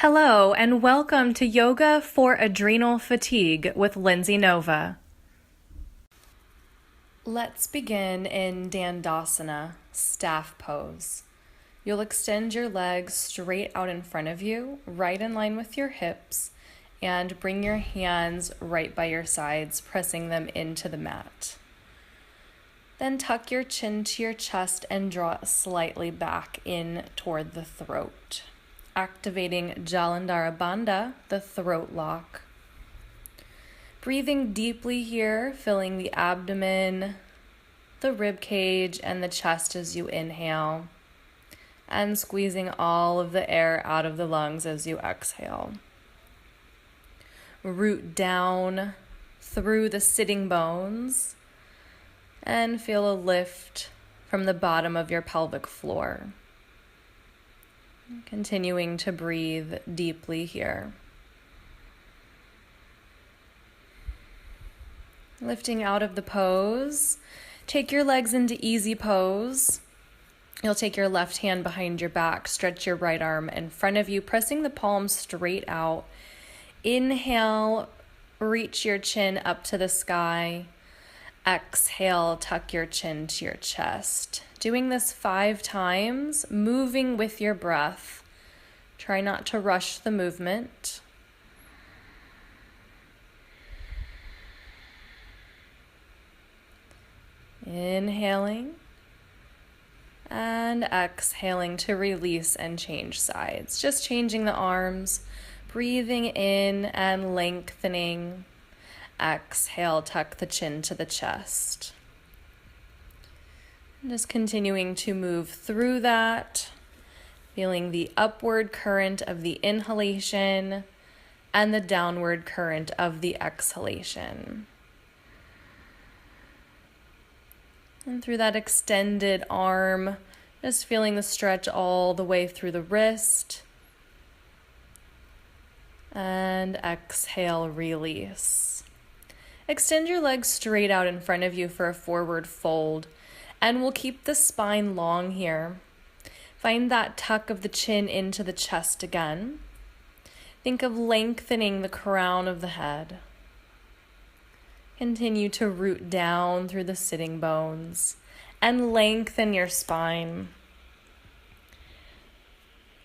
Hello, and welcome to Yoga for Adrenal Fatigue with Lindsay Nova. Let's begin in Dandasana, staff pose. You'll extend your legs straight out in front of you, right in line with your hips, and bring your hands right by your sides, pressing them into the mat. Then tuck your chin to your chest and draw it slightly back in toward the throat, activating Jalandhara Bandha, the throat lock. Breathing deeply here, filling the abdomen, the rib cage, and the chest as you inhale, and squeezing all of the air out of the lungs as you exhale. Root down through the sitting bones and feel a lift from the bottom of your pelvic floor. Continuing to breathe deeply here. Lifting out of the pose, take your legs into easy pose. You'll take your left hand behind your back, stretch your right arm in front of you, pressing the palms straight out. Inhale, reach your chin up to the sky. Exhale, tuck your chin to your chest. Doing this 5 times, moving with your breath. Try not to rush the movement. Inhaling and exhaling to release and change sides. Just changing the arms, breathing in and lengthening. Exhale, tuck the chin to the chest. And just continuing to move through that, feeling the upward current of the inhalation and the downward current of the exhalation. And through that extended arm, just feeling the stretch all the way through the wrist. And exhale, release. Extend your legs straight out in front of you for a forward fold, and we'll keep the spine long here. Find that tuck of the chin into the chest again. Think of lengthening the crown of the head. Continue to root down through the sitting bones and lengthen your spine.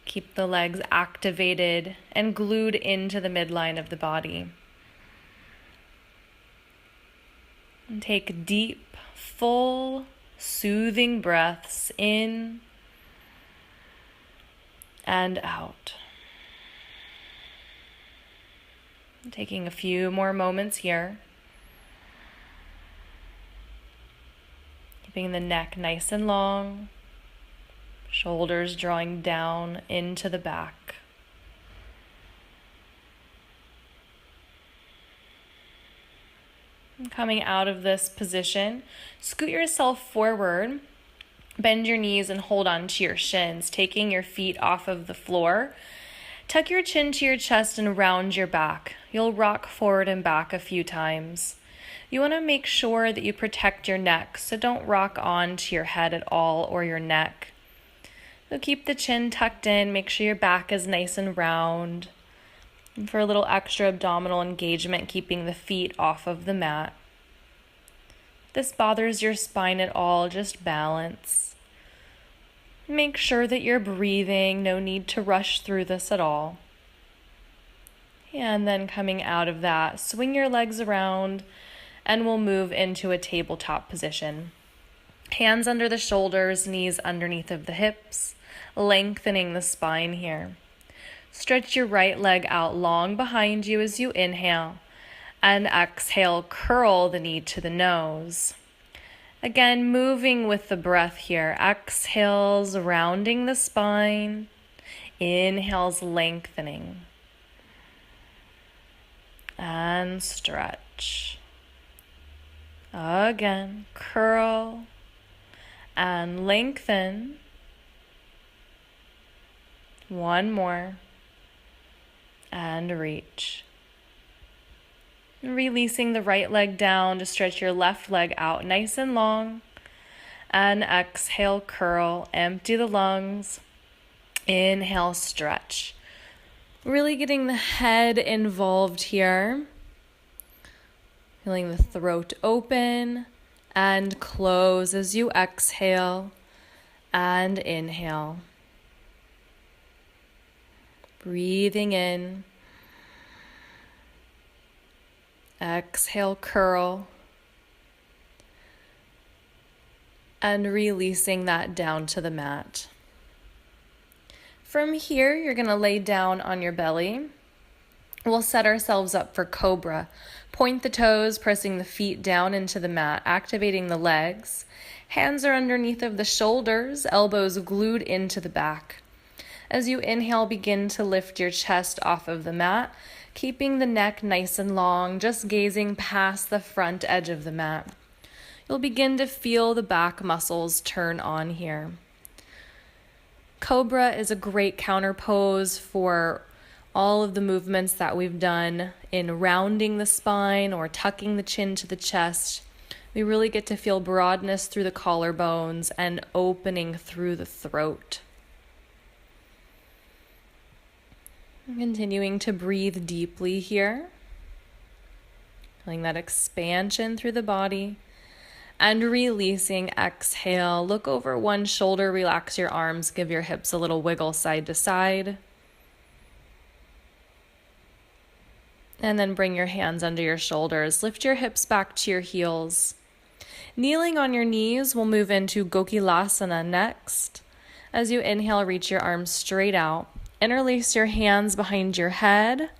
Keep the legs activated and glued into the midline of the body. And take deep, full, soothing breaths in and out. Taking a few more moments here. Keeping the neck nice and long, shoulders drawing down into the back. Coming out of this position, scoot yourself forward, bend your knees and hold on to your shins, taking your feet off of the floor. Tuck your chin to your chest and round your back. You'll rock forward and back a few times. You want to make sure that you protect your neck, so don't rock onto your head at all or your neck. So keep the chin tucked in, make sure your back is nice and round. And for a little extra abdominal engagement, keeping the feet off of the mat. If this bothers your spine at all, just balance. Make sure that you're breathing, no need to rush through this at all. And then coming out of that, swing your legs around and we'll move into a tabletop position. Hands under the shoulders, knees underneath of the hips, lengthening the spine here. Stretch your right leg out long behind you as you inhale, and exhale, curl the knee to the nose. Again, moving with the breath here. Exhales, rounding the spine. Inhales, lengthening. And stretch. Again, curl and lengthen. One more. And reach. Releasing the right leg down to stretch your left leg out nice and long. And exhale, curl, empty the lungs. Inhale, stretch. Really getting the head involved here. Feeling the throat open and close as you exhale and inhale. Breathing in. Exhale, curl. And releasing that down to the mat. From here, you're going to lay down on your belly. We'll set ourselves up for cobra. Point the toes, pressing the feet down into the mat, activating the legs. Hands are underneath of the shoulders, elbows glued into the back. As you inhale, begin to lift your chest off of the mat, keeping the neck nice and long, just gazing past the front edge of the mat. You'll begin to feel the back muscles turn on here. Cobra is a great counter pose for all of the movements that we've done in rounding the spine or tucking the chin to the chest. We really get to feel broadness through the collarbones and opening through the throat. Continuing to breathe deeply here. Feeling that expansion through the body. And releasing, exhale. Look over one shoulder, relax your arms, give your hips a little wiggle side to side. And then bring your hands under your shoulders. Lift your hips back to your heels. Kneeling on your knees, we'll move into Gokilasana next. As you inhale, reach your arms straight out. Interlace your hands behind your head.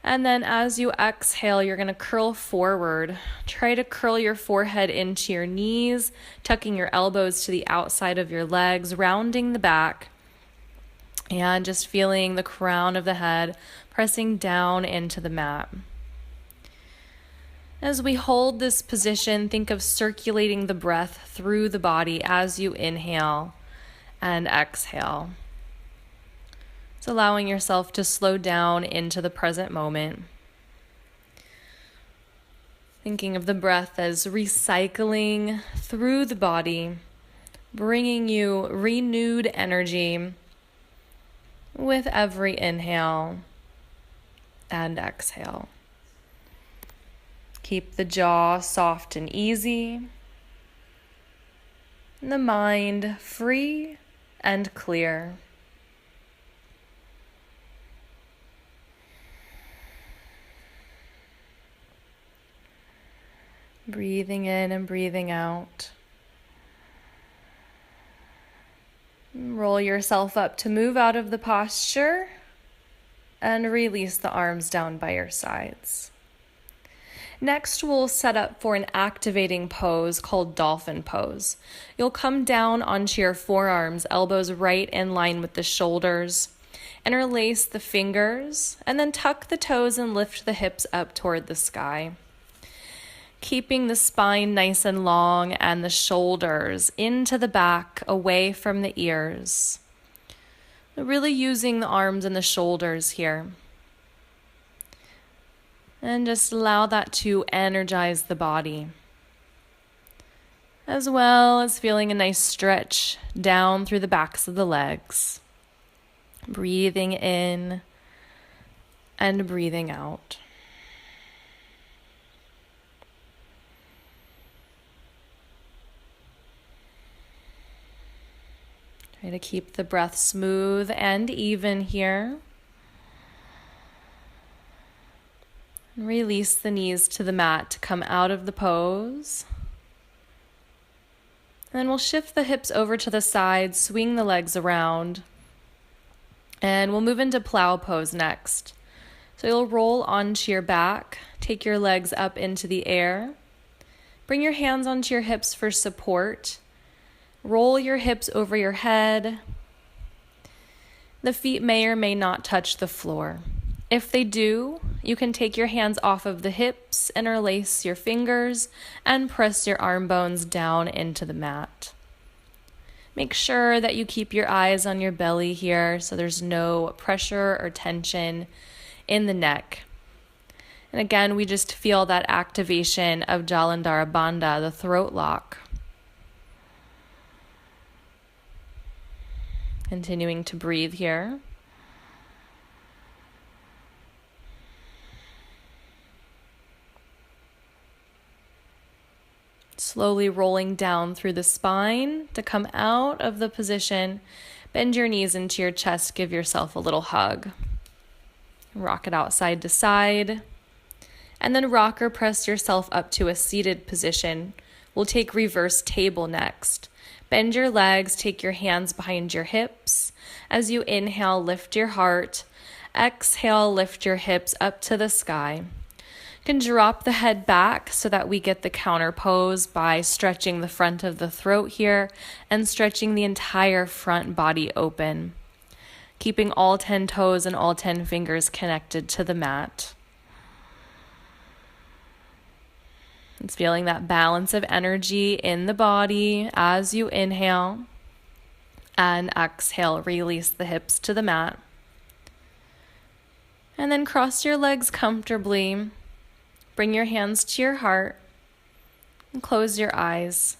And then as you exhale, you're going to curl forward. Try to curl your forehead into your knees, tucking your elbows to the outside of your legs, rounding the back, and just feeling the crown of the head pressing down into the mat. As we hold this position, think of circulating the breath through the body as you inhale and exhale. It's allowing yourself to slow down into the present moment. Thinking of the breath as recycling through the body, bringing you renewed energy with every inhale and exhale. Keep the jaw soft and easy, and the mind free and clear. Breathing in and breathing out. Roll yourself up to move out of the posture and release the arms down by your sides. Next, we'll set up for an activating pose called dolphin pose. You'll come down onto your forearms, elbows right in line with the shoulders. Interlace the fingers and then tuck the toes and lift the hips up toward the sky. Keeping the spine nice and long and the shoulders into the back, away from the ears. Really using the arms and the shoulders here. And just allow that to energize the body. As well as feeling a nice stretch down through the backs of the legs. Breathing in and breathing out. Try to keep the breath smooth and even here. Release the knees to the mat to come out of the pose. And then we'll shift the hips over to the side, swing the legs around. And we'll move into plow pose next. So you'll roll onto your back, take your legs up into the air. Bring your hands onto your hips for support. Roll your hips over your head. The feet may or may not touch the floor. If they do, you can take your hands off of the hips, interlace your fingers, and press your arm bones down into the mat. Make sure that you keep your eyes on your belly here so there's no pressure or tension in the neck. And again, we just feel that activation of Jalandhara Bandha, the throat lock. Continuing to breathe here. Slowly rolling down through the spine to come out of the position. Bend your knees into your chest. Give yourself a little hug. Rock it out side to side. And then rock or press yourself up to a seated position. We'll take reverse table next. Bend your legs, take your hands behind your hips. As you inhale, lift your heart. Exhale, lift your hips up to the sky. You can drop the head back so that we get the counter pose by stretching the front of the throat here and stretching the entire front body open. Keeping all 10 toes and all 10 fingers connected to the mat. It's feeling that balance of energy in the body as you inhale and exhale, release the hips to the mat. And then cross your legs comfortably. Bring your hands to your heart and close your eyes.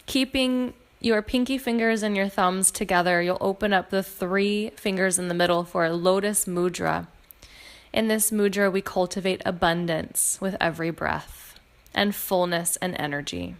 Keeping your pinky fingers and your thumbs together, you'll open up the 3 fingers in the middle for a lotus mudra. In this mudra, we cultivate abundance with every breath and fullness and energy.